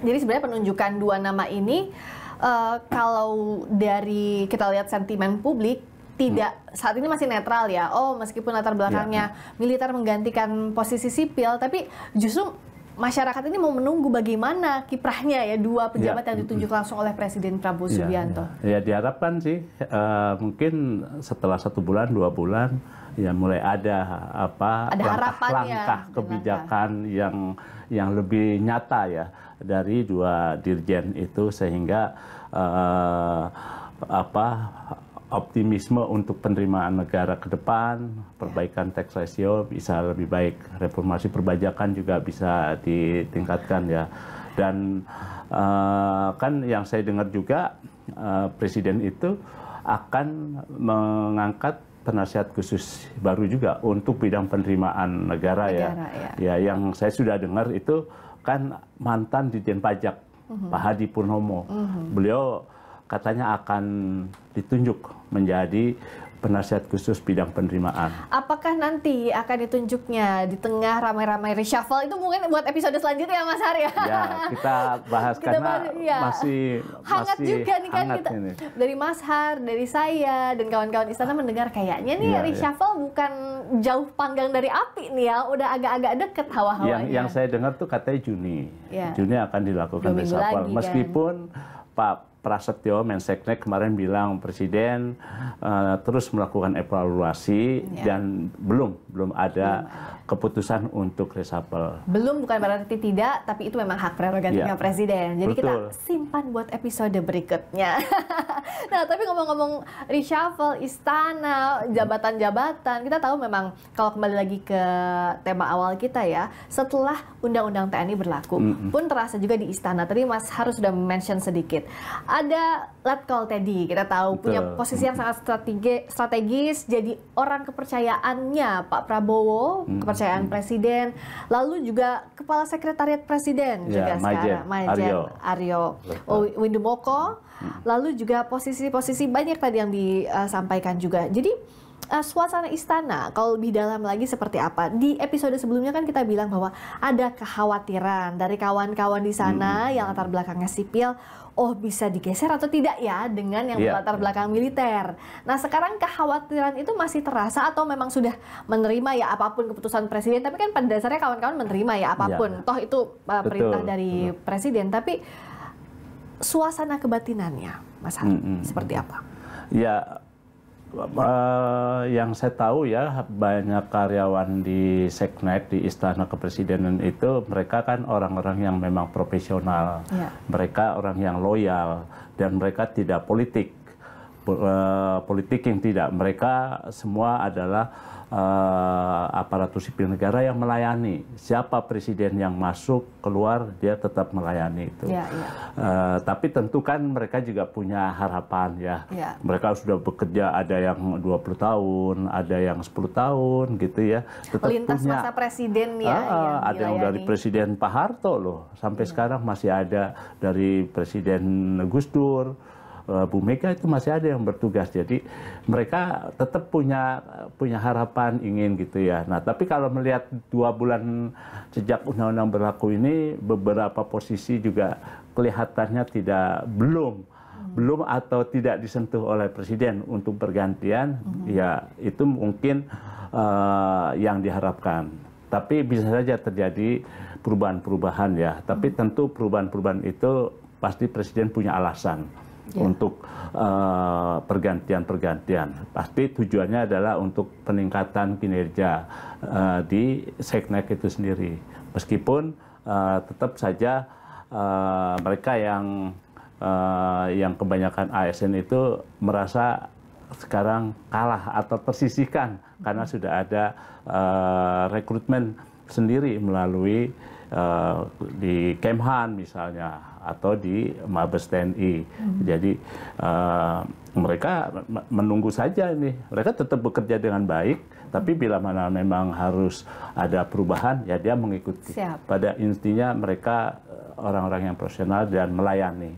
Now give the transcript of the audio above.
Jadi sebenarnya penunjukan dua nama ini kalau dari kita lihat sentimen publik tidak saat ini masih netral ya. Oh, meskipun latar belakangnya militer menggantikan posisi sipil, tapi justru masyarakat ini mau menunggu bagaimana kiprahnya ya dua pejabat yang ditunjuk langsung oleh Presiden Prabowo Subianto. Ya diharapkan sih mungkin setelah 1 bulan 2 bulan ya mulai ada langkah-langkah kebijakan yang lebih nyata ya dari dua dirjen itu, sehingga optimisme untuk penerimaan negara ke depan, perbaikan tax ratio bisa lebih baik, reformasi perpajakan juga bisa ditingkatkan ya. Dan kan yang saya dengar juga Presiden itu akan mengangkat penasihat khusus baru juga untuk bidang penerimaan negara ya. Ya, yang saya sudah dengar itu kan mantan Ditjen Pajak Pak Hadi Purnomo. Beliau katanya akan ditunjuk menjadi penasihat khusus bidang penerimaan. Apakah nanti akan ditunjuknya di tengah ramai-ramai reshuffle? Itu mungkin buat episode selanjutnya ya Mas Har ya. Ya, kita bahas karena masih hangat juga nih kan kita. Ini. Dari Mas Har, dari saya dan kawan-kawan istana mendengar kayaknya nih reshuffle bukan jauh panggang dari api nih ya, udah agak-agak deket hawa-hawanya. Yang saya dengar tuh katanya Juni. Juni akan dilakukan reshuffle. Meskipun Pak Prasetyo Menseknek kemarin bilang Presiden terus melakukan evaluasi dan belum ada keputusan untuk reshuffle. Belum bukan berarti tidak, tapi itu memang hak prerogatifnya Presiden. Jadi kita simpan buat episode berikutnya. Nah, tapi ngomong-ngomong reshuffle, istana, jabatan-jabatan, kita tahu memang kalau kembali lagi ke tema awal kita ya, setelah Undang-Undang TNI berlaku, pun terasa juga di istana. Tadi Mas Harus sudah mention sedikit. Ada Letkol Teddy, kita tahu punya posisi yang sangat strategis, jadi orang kepercayaannya Pak Prabowo, kepercayaan Presiden, lalu juga Kepala Sekretariat Presiden juga sekarang, Majen Aryo Windomoko, lalu juga posisi-posisi banyak tadi yang disampaikan juga. Jadi suasana istana kalau lebih dalam lagi seperti apa? Di episode sebelumnya kan kita bilang bahwa ada kekhawatiran dari kawan-kawan di sana yang latar belakangnya sipil, oh bisa digeser atau tidak ya dengan yang berlatar belakang militer. Nah sekarang kekhawatiran itu masih terasa atau memang sudah menerima ya apapun keputusan Presiden? Tapi kan pada dasarnya kawan-kawan menerima ya apapun, toh itu perintah dari Presiden. Tapi suasana kebatinannya, Mas Har, seperti apa? Ya. Yang saya tahu ya banyak karyawan di Seknek, di Istana Kepresidenan itu mereka kan orang-orang yang memang profesional, mereka orang yang loyal dan mereka tidak politik yang tidak, mereka semua adalah aparatur sipil negara yang melayani. Siapa presiden yang masuk keluar dia tetap melayani itu. Tapi tentu kan mereka juga punya harapan ya. Mereka sudah bekerja, ada yang 20 tahun, ada yang 10 tahun gitu ya. Tetap lintas punya masa presiden ya. Ada yang dari Presiden Pak Harto loh, sampai sekarang masih ada dari Presiden Gus Dur. Bu Mega itu masih ada yang bertugas, jadi mereka tetap punya harapan ingin gitu ya. Nah tapi kalau melihat 2 bulan sejak undang-undang berlaku ini, beberapa posisi juga kelihatannya belum atau tidak disentuh oleh Presiden untuk pergantian, ya itu mungkin yang diharapkan. Tapi bisa saja terjadi perubahan-perubahan ya. Tapi tentu perubahan-perubahan itu pasti Presiden punya alasan. Untuk pergantian-pergantian. Pasti tujuannya adalah untuk peningkatan kinerja di Seknek itu sendiri. Meskipun tetap saja mereka yang kebanyakan ASN itu merasa sekarang kalah atau tersisihkan karena sudah ada rekrutmen sendiri melalui di Kemhan misalnya atau di Mabes TNI. Jadi mereka menunggu saja ini. Mereka tetap bekerja dengan baik, tapi bila mana memang harus ada perubahan, ya dia mengikuti. Pada intinya mereka orang-orang yang profesional dan melayani.